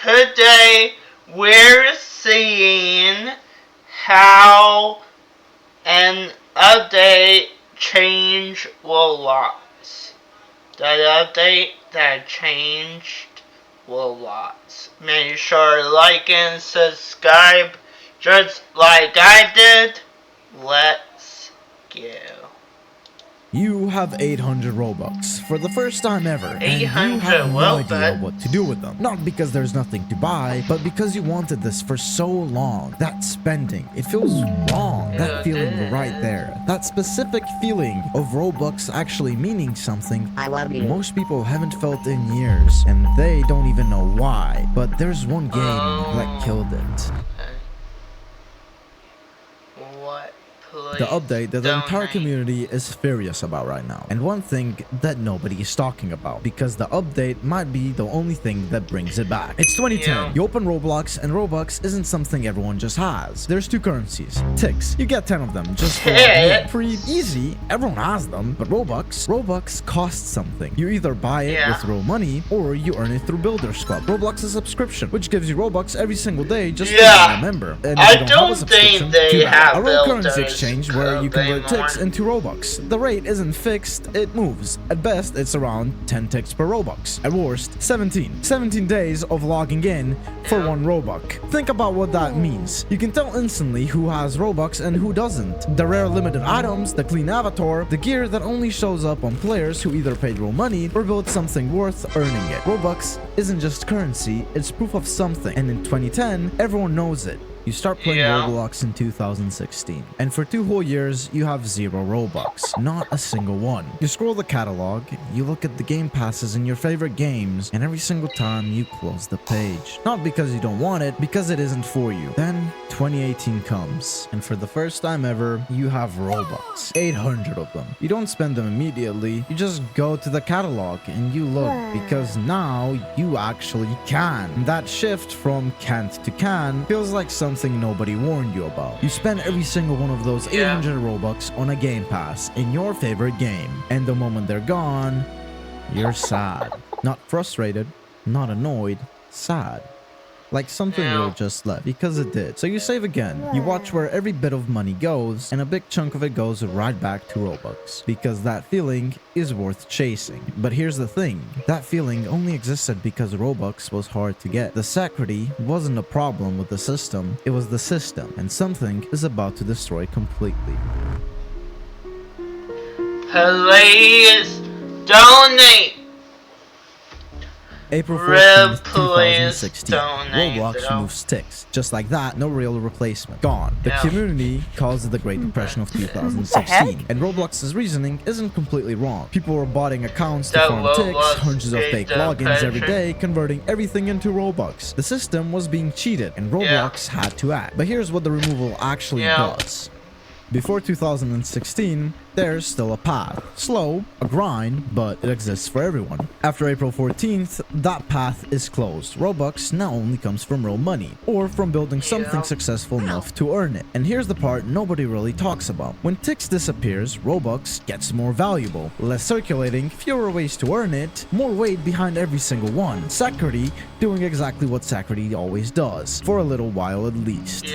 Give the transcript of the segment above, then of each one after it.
today we're seeing how an update changed Roblox. That update that changed Roblox. Make sure to like and subscribe just like I did. Let's go. You have 800 Robux for the first time ever, and you 800 have no Robux? idea what to do with them. Not because there's nothing to buy, but because you wanted this for so long. That spending, it feels wrong. That feeling right there. That specific feeling of Robux actually meaning something I love you. most people haven't felt in years, and they don't even know why. But there's one game that killed it. What? The update that the entire community is furious about right now. And one thing that nobody is talking about, because the update might be the only thing that brings it back. It's 2010. Yeah. You open Roblox, and Robux isn't something everyone just has. There's two currencies. Ticks. You get 10 of them just for logging in. Pretty easy. Everyone has them. But Robux costs something. You either buy it with real money, or you earn it through Builders Club. Roblox is a subscription, which gives you Robux every single day just for being a member. And if I you don't have a don't subscription, think they too bad. have A real currency Builders exchange where you convert anymore. ticks into Robux. The rate isn't fixed, it moves. At best, it's around 10 ticks per Robux. At worst, 17 days of logging in for 1 Robux. Think about what that means. You can tell instantly who has Robux and who doesn't. The rare limited items, the clean avatar, the gear that only shows up on players who either paid real money or built something worth earning it. Robux isn't just currency, it's proof of something. And in 2010, everyone knows it. You start playing Roblox in 2016, and for 2 whole years, you have 0 Robux. Not a single one. You scroll the catalog, you look at the game passes in your favorite games, and every single time you close the page. Not because you don't want it, because it isn't for you. Then 2018 comes, and for the first time ever, you have Robux. 800 of them. You don't spend them immediately, you just go to the catalog and you look, because now you actually can. And that shift from can't to can feels like something nobody warned you about. You spend every single one of those 800 Robux on a game pass in your favorite game, and the moment they're gone, you're sad. Not frustrated, not annoyed, sad. Like something real just left, because it did. So you save again. You watch where every bit of money goes, and a big chunk of it goes right back to Robux. Because that feeling is worth chasing. But here's the thing. That feeling only existed because Robux was hard to get. The security wasn't a problem with the system, it was the system. And something is about to destroy completely. Please donate. April 14th, Please 2016. donate, Roblox though. removes ticks. Just like that, no real replacement. Gone. The community calls it the Great Depression of 2016. And Roblox's reasoning isn't completely wrong. People were botting accounts to farm ticks, hundreds of fake logins every day, converting everything into Robux. The system was being cheated, and Roblox had to act. But here's what the removal actually does. Before 2016, there's still a path. Slow, a grind, but it exists for everyone. After April 14th, that path is closed. Robux now only comes from real money, or from building something successful enough to earn it. And here's the part nobody really talks about. When ticks disappears, Robux gets more valuable. Less circulating, fewer ways to earn it, more weight behind every single one. Security doing exactly what security always does, for a little while at least.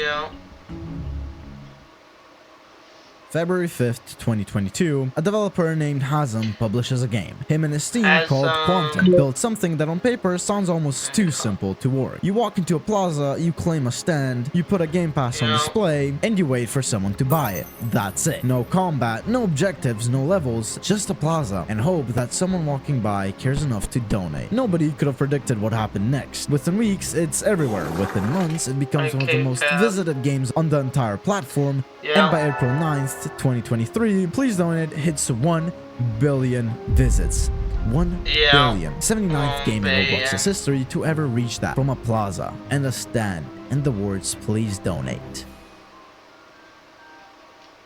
February 5th, 2022, a developer named Hazem publishes a game. Him and his team called Quantum built something that on paper sounds almost too simple to work. You walk into a plaza, you claim a stand, you put a game pass on display, and you wait for someone to buy it. That's it. No combat, no objectives, no levels, just a plaza, and hope that someone walking by cares enough to donate. Nobody could have predicted what happened next. Within weeks, it's everywhere. Within months, it becomes one of the most visited games on the entire platform, and by April 9th, 2023, please donate hits 1 billion visits. 1 billion. 79th game in Roblox's history to ever reach that. From a plaza and a stand and the words please donate.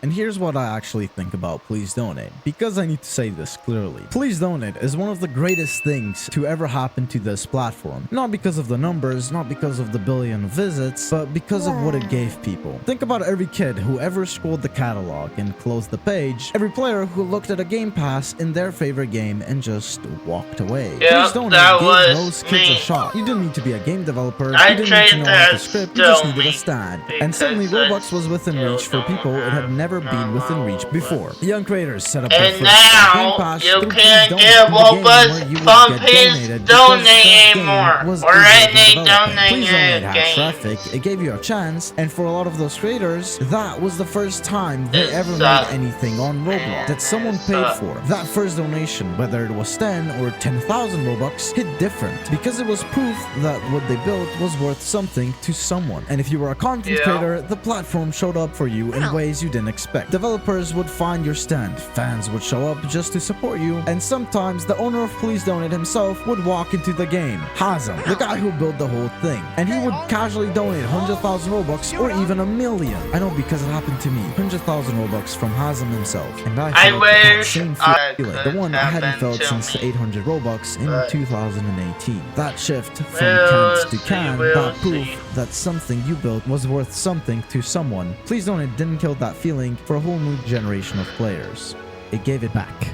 And here's what I actually think about Please Donate, because I need to say this clearly. Please Donate is one of the greatest things to ever happen to this platform. Not because of the numbers, not because of the billion visits, but because of what it gave people. Think about every kid who ever scrolled the catalog and closed the page, every player who looked at a Game Pass in their favorite game and just walked away. Please Donate gave those kids a shot. You didn't need to be a game developer, you didn't need to know how to script, you just needed a stand. And suddenly Roblox was within reach for people it had never been within reach before. Young creators set up their first Game Pass you through can't Please get Donate, Roblox the game where you from would get Please donated Donate because that anymore, game was or easier any to develop. donate Please Donate had games. traffic, it gave you a chance, and for a lot of those creators, that was the first time they It ever sucks. made anything on Roblox that someone paid for. That first donation, whether it was 10 or 10,000 Robux, hit different because it was proof that what they built was worth something to someone. And if you were a content creator, the platform showed up for you in ways you didn't expect. Developers would find your stand, fans would show up just to support you, and sometimes the owner of Please Donate himself would walk into the game. Hazem, the guy who built the whole thing, and he would casually donate 100,000 Robux or even a million. I know because it happened to me. 100,000 Robux from Hazem himself, and I felt that wish same I feeling, could the one I hadn't happen felt to since me. 800 Robux in But 2018. That shift from we'll cans to see, can, we'll that proof see. that something you built was worth something to someone. Please Donate didn't kill that feeling for a whole new generation of players. It gave it back.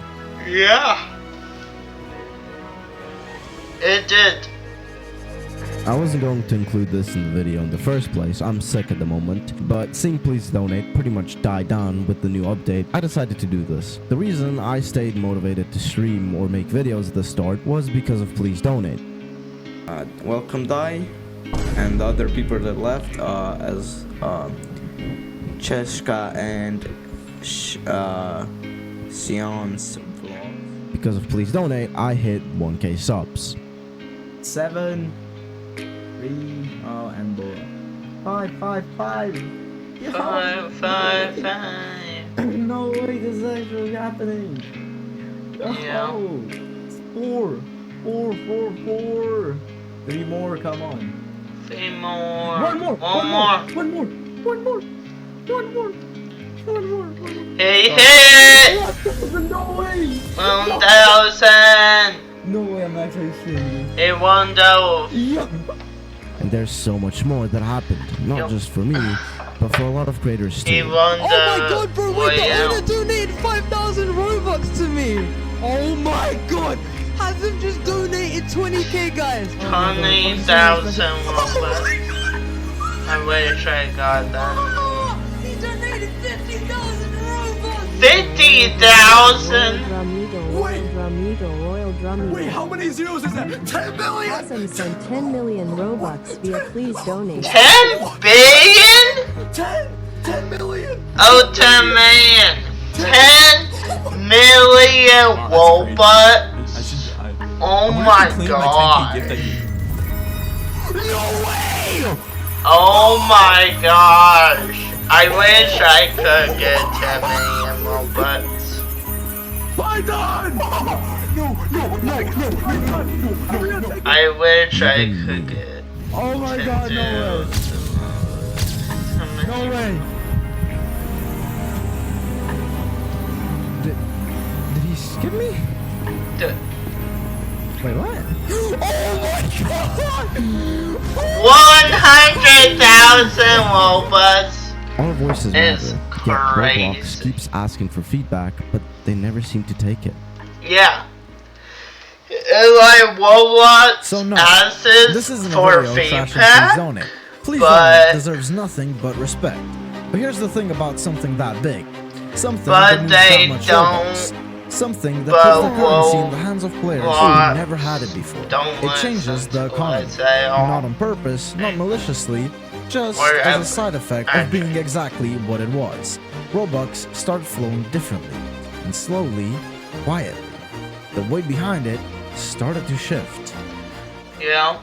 Yeah. It did. I wasn't going to include this in the video in the first place, I'm sick at the moment, but seeing Please Donate pretty much died down with the new update, I decided to do this. The reason I stayed motivated to stream or make videos at the start was because of Please Donate. Welcome Dai and the other people that left as Cheshka and Sion's vlog. Because of Please Donate, I hit 1k subs. 7 3 and 5 5 5. Yeah. 5, 5, 5. No way, this is actually happening. Yeah. Oh, it's 4 4 4 4. 3 more, come on. 3 more. One more. One more. One more. One more. One more. One more. He hit 1,000, no way. 1,000. No way, I'm actually seeing He won those. you. And there's so much more that happened, not just for me, but for a lot of creators He too. won Oh my the god, bro, wait, the Royale. owner donated 5,000 Robux to me! Oh my god! Hazem just donated 20k, guys! 20,000 Robux. I wish I got that. He donated 50,000 Robux! 50,000? Royal Drumido. Wait, how many zeros is that? 10 million? Hazem sent 10 million Robux via Please Donate. 10 billion? 10 million? Oh, 10 million. 10 million Robux. Oh my god. No way! Oh my gosh. I wish I could get 10 million Robux. My done! No. I wish I could get. Oh my god, no way. No way. Did he skip me? Wait, what? Oh my god! 100,000 Robux. Our voices It's matter, yet Roblox crazy. keeps asking for feedback, but they never seem to take it. Yeah. Like Roblox So no, asks this isn't a for video trashing Please feedback. Donate. Please but- Donate deserves nothing but respect. But here's the thing about something that big. Something But that moves they that much don't- Robux. Something that but puts the currency in won't the hands of players want- who never had it before. Don't It changes listen the to what I economy. say. Not on purpose, not maliciously, just Wherever. as a side effect I- of being exactly what it was. Robux started flowing differently, and slowly, quietly, the weight behind it started to shift. Yeah.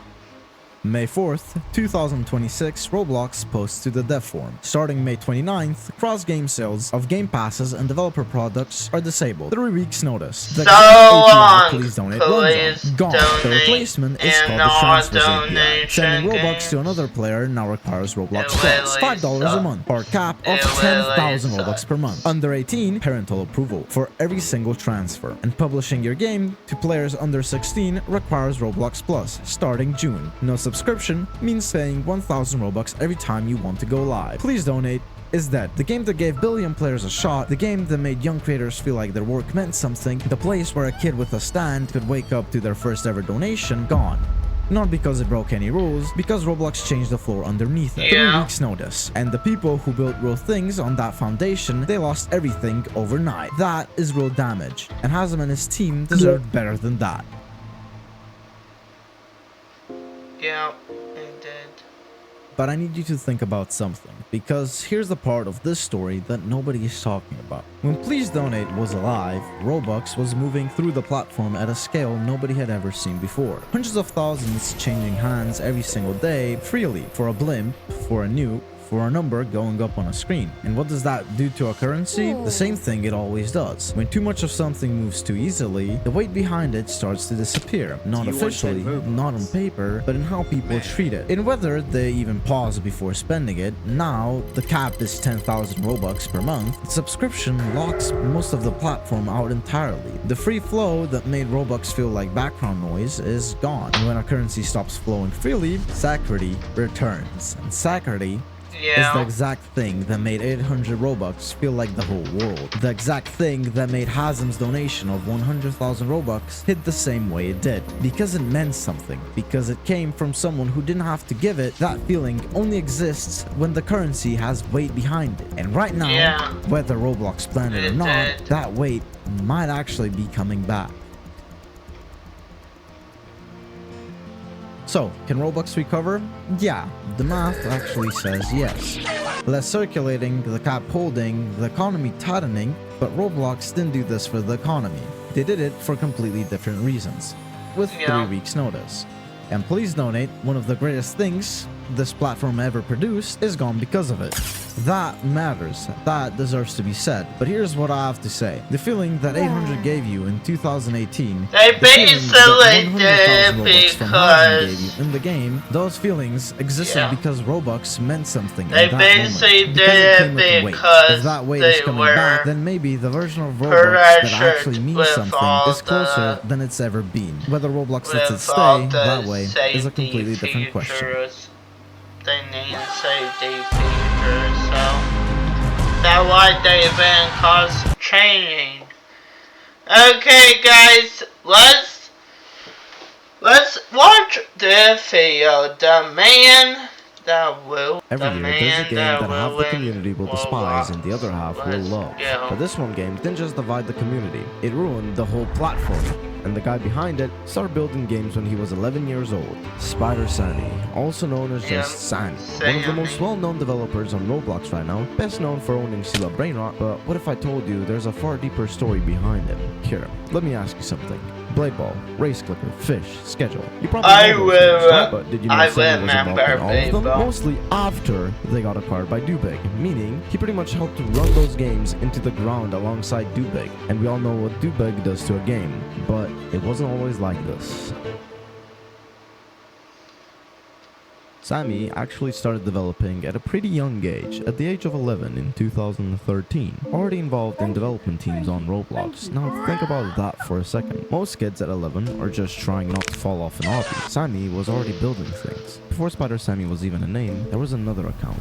May 4th, 2026, Roblox posts to the dev forum. Starting May 29th, cross-game sales of game passes and developer products are disabled. 3 weeks notice. The So API, long, please donate, please runs on. Gone. The donate replacement is and called the not Transfers API. donation Sending Robux games. to another player now requires Roblox It Plus. really $5 a sucks. month, or cap of It 10,000 really Robux per month. Under 18, parental approval for every single transfer. And publishing your game to players under 16 requires Roblox Plus, starting June. No subscription means paying 1,000 Robux every time you want to go live. Please donate is dead. The game that gave billion players a shot, the game that made young creators feel like their work meant something, the place where a kid with a stand could wake up to their first ever donation, gone. Not because it broke any rules, because Roblox changed the floor underneath it. 3 weeks notice. And the people who built real things on that foundation, they lost everything overnight. That is real damage. And Hazem and his team deserved better than that. Yeah, it did. But I need you to think about something, because here's the part of this story that nobody is talking about. When Please Donate was alive, Robux was moving through the platform at a scale nobody had ever seen before. Hundreds of thousands changing hands every single day, freely, for a blimp, for a nuke, for a number going up on a screen. And what does that do to a currency? The same thing it always does. When too much of something moves too easily, the weight behind it starts to disappear. Not officially, not on paper, but in how people treat it. In whether they even pause before spending it. Now, the cap is 10,000 Robux per month. The subscription locks most of the platform out entirely. The free flow that made Robux feel like background noise is gone. And when a currency stops flowing freely, Sacrity returns. And Sacrity is the exact thing that made 800 Robux feel like the whole world. The exact thing that made Hazem's donation of 100,000 Robux hit the same way it did. Because it meant something. Because it came from someone who didn't have to give it. That feeling only exists when the currency has weight behind it. And right now, whether Roblox planned it or not, that weight might actually be coming back. So, can Robux recover? Yeah, the math actually says yes. Less circulating, the cap holding, the economy tightening, but Roblox didn't do this for the economy. They did it for completely different reasons, with 3 weeks notice. And Please Donate, one of the greatest things this platform ever produced, is gone because of it. That matters. That deserves to be said. But here's what I have to say. The feeling that 800 gave you in 2018, They the basically feeling did that 100,000 Robux from Hazem gave because you in the game, those feelings existed because Robux meant something they in that basically moment. Because it came did with weight. because If that weight they is coming were back, then maybe the version of Roblox that actually means with something all is closer than it's ever been. Whether Roblox lets it stay that way is a completely different question. They need safety features, so that's why they've been cost changing. Okay, guys, let's watch the video. The man that will. Every year, there's a game that half the community will despise and the other half will love. But this one game didn't just divide the community, it ruined the whole platform. And the guy behind it started building games when he was 11 years old. Spider Sammy, also known as just Sammy. One of the most well-known developers on Roblox right now, best known for owning Sila Brainrot, but what if I told you there's a far deeper story behind it? Here, let me ask you something. Blade Ball, Race Clicker, Fish, Schedule. You probably know those games, right? But did you know Sammy was involved in all of them? Mostly after they got acquired by Dubig, meaning he pretty much helped to run those games into the ground alongside Dubig. And we all know what Dubig does to a game, but it wasn't always like this. Sammy actually started developing at a pretty young age, at the age of 11 in 2013, already involved in development teams on Roblox. Now think about that for a second. Most kids at 11 are just trying not to fall off an hobby. Sammy was already building things. Before Spider Sammy was even a name, there was another account.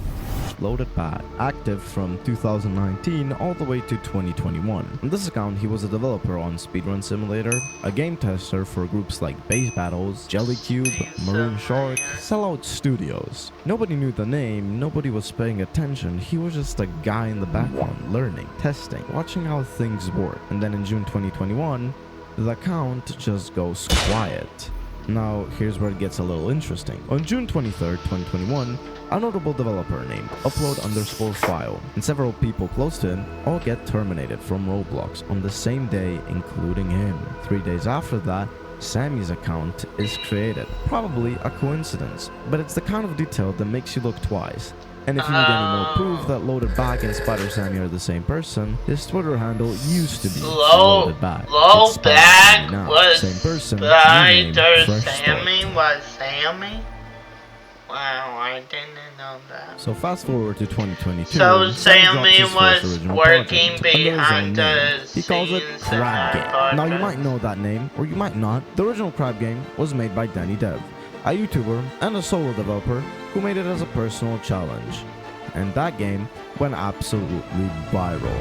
Loaded Bad, active from 2019 all the way to 2021. On this account, he was a developer on Speedrun Simulator, a game tester for groups like Base Battles, Jellycube, Maroon Shark, Sellout Studios. Nobody knew the name, nobody was paying attention, he was just a guy in the background, learning, testing, watching how things work. And then in June 2021, the account just goes quiet. Now, here's where it gets a little interesting. On June 23rd, 2021, a notable developer named upload_file and several people close to him all get terminated from Roblox on the same day, including him. 3 days after that, Sammy's account is created. Probably a coincidence, but it's the kind of detail that makes you look twice. And if you need any more proof that Loaded Bag and Spider Sammy are the same person, his Twitter handle used to be Loaded Bag. Low Bag was same person, Spider Sammy was Sammy? Wow, I didn't know that. So fast forward to 2022. So Sammy drops his was first original working project under his own behind name. the He calls it scenes Crab in Game. our Now you podcast. might know that name, or you might not. The original Crab Game was made by Danny Dev, a YouTuber and a solo developer who made it as a personal challenge. And that game went absolutely viral.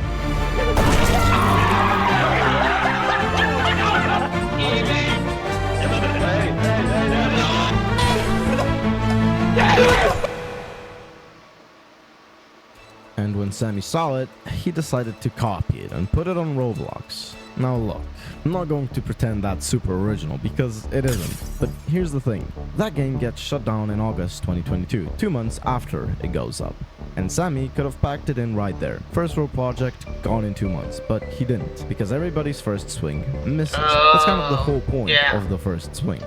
And when Sammy saw it, he decided to copy it and put it on Roblox. Now look, I'm not going to pretend that's super original because it isn't. But here's the thing, that game gets shut down in August 2022, 2 months after it goes up. And Sammy could have packed it in right there. First world project, gone in 2 months, but he didn't, because everybody's first swing misses. That's kind of the whole point of the first swing.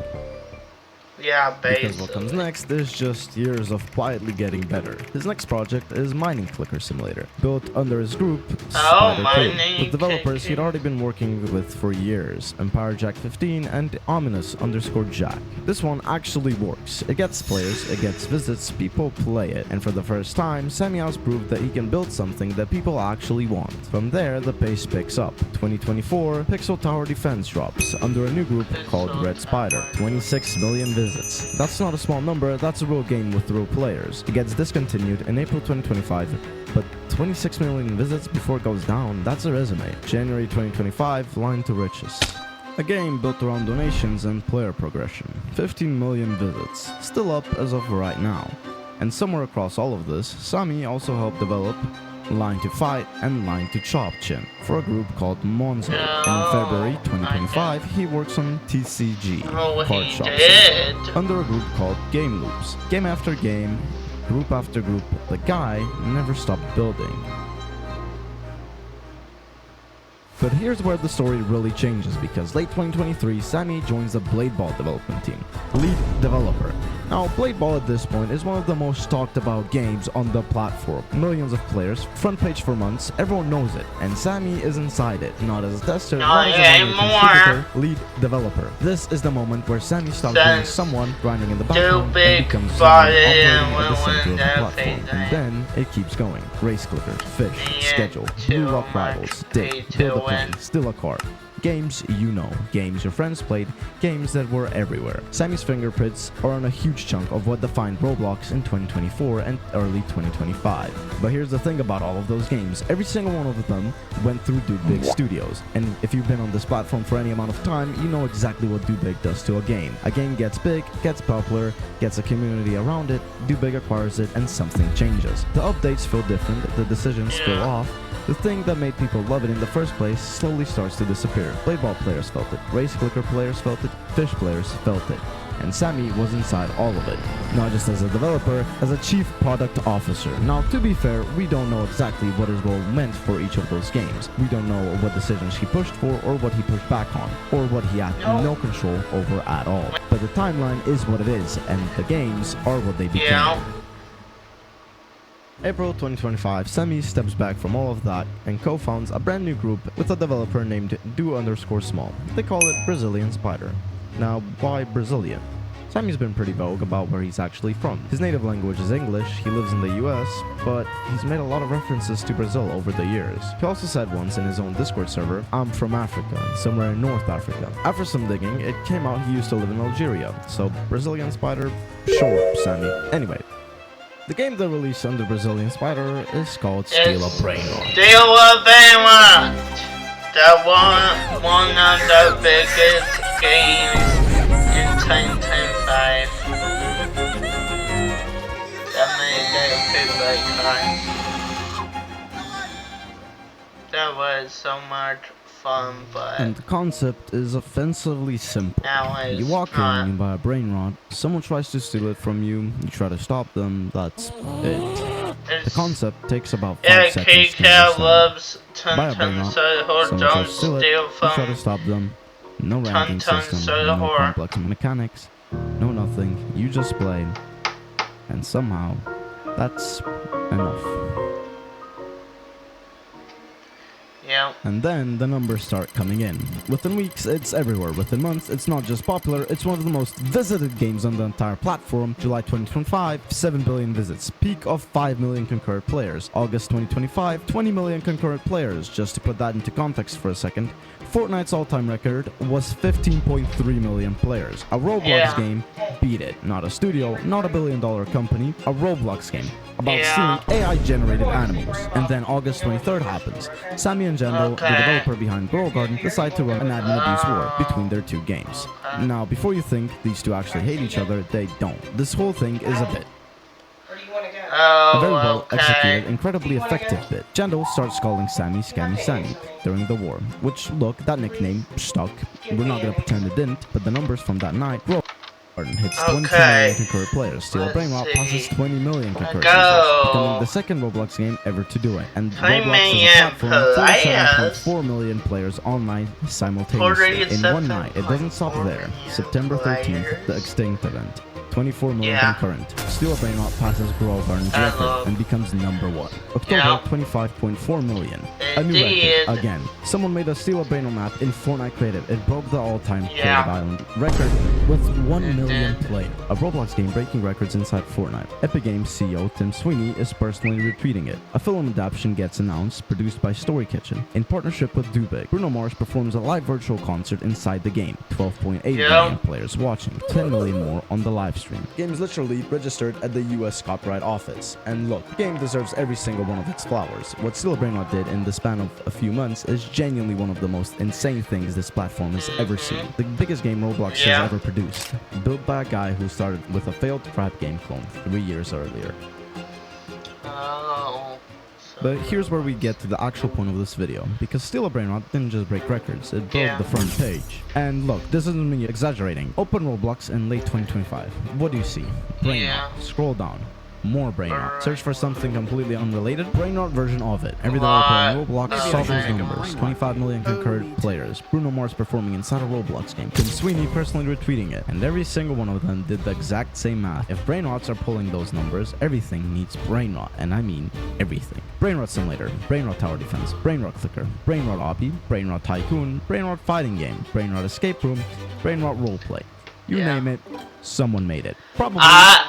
Yeah, basically. Because what comes next is just years of quietly getting better. His next project is Mining Clicker Simulator, built under his group, Spider Code, with developers he'd already been working with for years, EmpireJack15 and Ominous_Jack. This one actually works. It gets players, it gets visits, people play it, and for the first time, Sammy has proved that he can build something that people actually want. From there, the pace picks up. 2024, Pixel Tower Defense drops, under a new group called Red Spider. 26 million visits. That's not a small number, that's a real game with real players. It gets discontinued in April 2025, but 26 million visits before it goes down, that's a resume. January 2025, Line to Riches. A game built around donations and player progression. 15 million visits, still up as of right now. And somewhere across all of this, Sammy also helped develop Line to Fight and Line to Chop Chin for a group called Monzo. In February 2025, he works on TCG, Card Shops, under a group called Game Loops. Game after game, group after group, the guy never stopped building. But here's where the story really changes, because late 2023, Sammy joins the Blade Ball development team, lead developer. Now, Blade Ball at this point is one of the most talked about games on the platform. Millions of players, front page for months, everyone knows it, and Sammy is inside it, not as a tester, not as a contributor, lead developer. This is the moment where Sammy stops being someone grinding in the background and becomes someone operating at the center of the platform. And then it keeps going. Race clickers, fish, schedule, blue rock rivals, dig, build a plane, steal a car. Games you know, games your friends played, games that were everywhere. Sammy's fingerprints are on a huge chunk of what defined Roblox in 2024 and early 2025. But here's the thing about all of those games, every single one of them went through Dude Big Studios. And if you've been on this platform for any amount of time, you know exactly what Dude Big does to a game. A game gets big, gets popular, gets a community around it, Dude Big acquires it, and something changes. The updates feel different, the decisions feel off. The thing that made people love it in the first place slowly starts to disappear. Blade Ball players felt it, Race Clicker players felt it, Fish players felt it. And Sammy was inside all of it, not just as a developer, as a chief product officer. Now, to be fair, we don't know exactly what his role meant for each of those games. We don't know what decisions he pushed for, or what he pushed back on, or what he had no control over at all. But the timeline is what it is, and the games are what they became. April 2025, Sammy steps back from all of that and co-founds a brand new group with a developer named Do_Small. They call it Brazilian Spider. Now, why Brazilian? Sammy's been pretty vogue about where he's actually from. His native language is English, he lives in the US, but he's made a lot of references to Brazil over the years. He also said once in his own Discord server, "I'm from Africa, somewhere in North Africa." After some digging, it came out he used to live in Algeria, so Brazilian Spider, sure, Sammy. Anyway. The game that released under Brazilian Spider is called Steal a Brainrot. Steal a Brainrot! That one of the biggest games in 2025. That made it feel like that was so much fun, but and the concept is offensively simple. now it's You walk not. in, you buy a brain rot, someone tries to steal it from you, you try to stop them, that's it. The concept takes about 5 seconds to understand. loves Buy a brain rot, someone tries to steal it, you try to stop them, No ranking system, no complex mechanics, no nothing. You just play, and somehow, that's enough. Yeah. And then the numbers start coming in. Within weeks, it's everywhere. Within months, it's not just popular, it's one of the most visited games on the entire platform. July 2025, 7 billion visits. Peak of 5 million concurrent players. August 2025, 20 million concurrent players. Just to put that into context for a second, Fortnite's all-time record was 15.3 million players. A Roblox game beat it. Not a studio, not a billion-dollar company, a Roblox game about stealing AI-generated animals. And then August 23rd happens. Sammy and Jendo, the developer behind Girl Garden, decide to run an admin abuse war between their two games. Now, before you think these two actually hate each other, they don't. This whole thing is a bit. A very well executed, incredibly effective bit. Jendo starts calling Sammy Scammy Sammy during the war, which, look, that nickname stuck. We're not gonna pretend it didn't, but the numbers from that night grow. Hits 22 million concurrent players. Steal a Brain Rot passes 20 million concurrent users, becoming the second Roblox game ever to do it. And Roblox is a platform, 47.4 million players online simultaneously in one night. It doesn't stop there. September 13th, the Extinct event. 24 million concurrent. Steal a Brain Rot passes Girl Garden's record and becomes number 1. October, 25.4 million. A new record. Again, someone made a Steal a Brain Rot map in Fortnite Creative. It broke the all-time Creative Island record with 1 million played. A Roblox game breaking records inside Fortnite. Epic Games CEO Tim Sweeney is personally retweeting it. A film adaptation gets announced, produced by Story Kitchen in partnership with Dubig. Bruno Mars performs a live virtual concert inside the game. 12.8 million players watching. 10 million more on the live stream. Game is literally registered at the US Copyright Office. And look, the game deserves every single one of its flowers. What Steal a Brain Rot did in the span of a few months is genuinely one of the most insane things this platform has ever seen. The biggest game Roblox has ever produced. Built by a guy who started with a failed crap game clone 3 years earlier. But here's where we get to the actual point of this video, because Steal a Brain Rot didn't just break records, it broke the front page. And look, this isn't me exaggerating. Open Roblox in late 2025. What do you see? Brain Rot. Scroll down. More Brain Rot. Search for something completely unrelated. Brain Rot version of it. Every developer in Roblox saw those numbers. 25 million concurrent players. Bruno Mars performing inside a Roblox game. Tim Sweeney personally retweeting it. And every single one of them did the exact same math. If Brain Rots are pulling those numbers, everything needs Brain Rot. And I mean everything. Brain Rot Simulator. Brain Rot Tower Defense. Brain Rot Clicker. Brain Rot Obby. Brain Rot Tycoon. Brain Rot Fighting Game. Brain Rot Escape Room. Brain Rot Roleplay. You name it, someone made it. Probably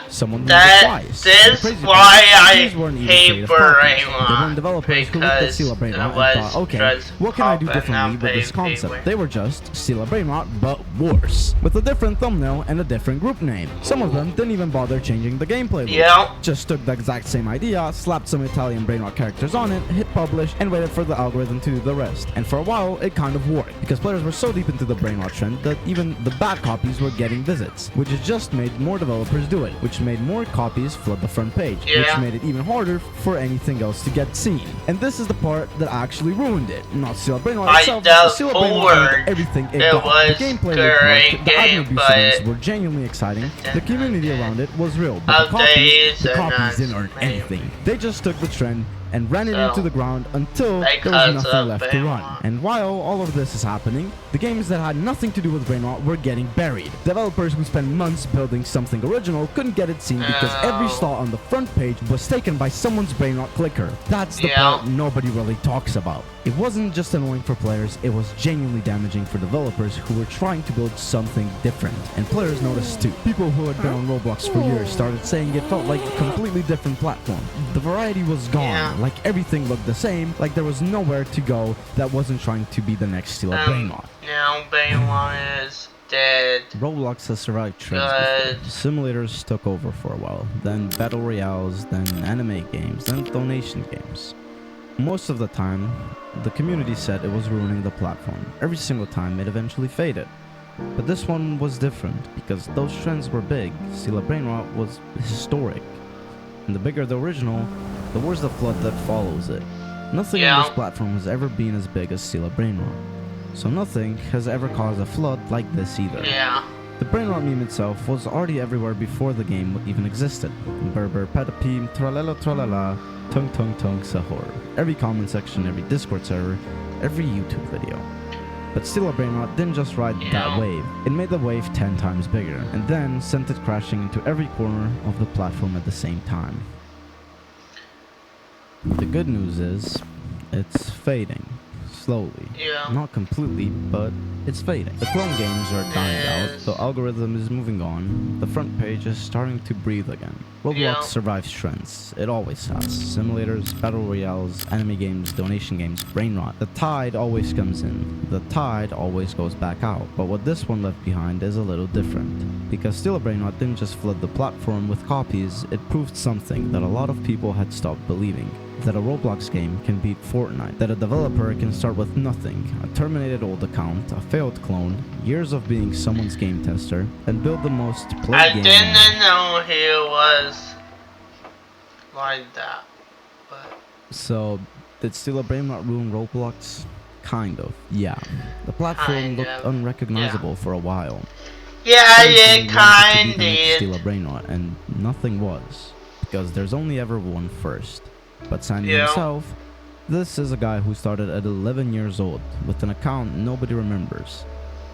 someone made it twice. This is why I hate Brain Rot. They weren't developers who looked at Steal a Brain Rot and thought, okay, what can I do differently with this concept? They were just Steal a Brain Rot, but worse. With a different thumbnail and a different group name. Some of them didn't even bother changing the gameplay loop. Just took the exact same idea, slapped some Italian Brain Rot characters on it, hit publish, and waited for the algorithm to do the rest. And for a while, it kind of worked, because players were so deep into the Brain Rot trend that even the bad copies were getting visits, which has just made more developers do it, which made more copies flood the front page, which made it even harder for anything else to get seen. And this is the part that actually ruined it. Not Steal a Brain Rot itself, Steal a Brain Rot everything it got. The gameplay looked good, the admin abuse events were genuinely exciting, the community around it was real, but the copies didn't earn anything. They just took the trend and ran it into the ground until there was nothing left to run. And while all of this is happening, the games that had nothing to do with Brain Rot were getting buried. Developers who spent months building something original couldn't get it seen because every slot on the front page was taken by someone's Brain Rot clicker. That's the part nobody really talks about. It wasn't just annoying for players, it was genuinely damaging for developers who were trying to build something different. And players noticed too. People who had been on Roblox for years started saying it felt like a completely different platform. The variety was gone, like everything looked the same, like there was nowhere to go that wasn't trying to be the next Steal a Brain Rot. Now Brain Rot is dead. Roblox has survived trends before. Simulators took over for a while, then battle royales, then anime games, then donation games. Most of the time, the community said it was ruining the platform. Every single time it eventually faded. But this one was different, because those trends were big. Steal a Brain Rot was historic. And the bigger the original, the worse the flood that follows it. Nothing on this platform has ever been as big as Steal a Brain Rot. So nothing has ever caused a flood like this either. The Brain Rot meme itself was already everywhere before the game even existed. Berber, Patapim, Tralala Tralala, Tung Tung Tung Sahur. Every comment section, every Discord server, every YouTube video. But still, a brainrot didn't just ride that wave. It made the wave 10 times bigger, and then sent it crashing into every corner of the platform at the same time. The good news is, it's fading. Slowly. Yeah. Not completely, but it's fading. The clone games are dying out, the algorithm is moving on, the front page is starting to breathe again. Roblox survives trends. It always has. Simulators, battle royales, anime games, donation games, brain rot. The tide always comes in. The tide always goes back out. But what this one left behind is a little different. Because Still a Brain Rot didn't just flood the platform with copies, it proved something that a lot of people had stopped believing. That a Roblox game can beat Fortnite, that a developer can start with nothing, a terminated old account, a failed clone, years of being someone's game tester, and build the most played game. I didn't know he was like that, but... So, did Still a Brain Rot ruin Roblox? Kind of, yeah. The platform looked unrecognizable for a while. Yeah, it kind Still a of. Brain Rot, and nothing was. Because there's only ever one first. But Sandy himself, this is a guy who started at 11 years old, with an account nobody remembers.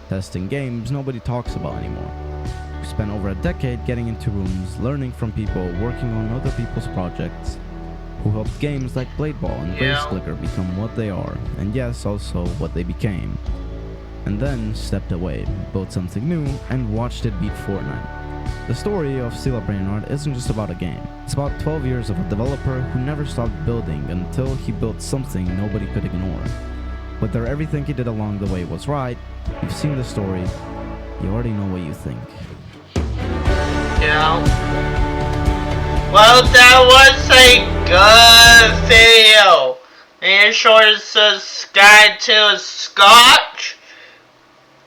Testing games nobody talks about anymore. Who spent over a decade getting into rooms, learning from people, working on other people's projects. Who helped games like Blade Ball and Race Clicker become what they are, and yes, also what they became. And then stepped away, built something new, and watched it beat Fortnite. The story of Still a Brain Rot isn't just about a game. It's about 12 years of a developer who never stopped building until he built something nobody could ignore. Whether everything he did along the way was right, you've seen the story, you already know what you think. Yeah. Well, that was a good video. Make sure to subscribe to Scotch.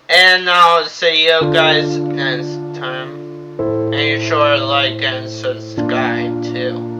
And I'll see you guys next time. Make sure to like and subscribe too.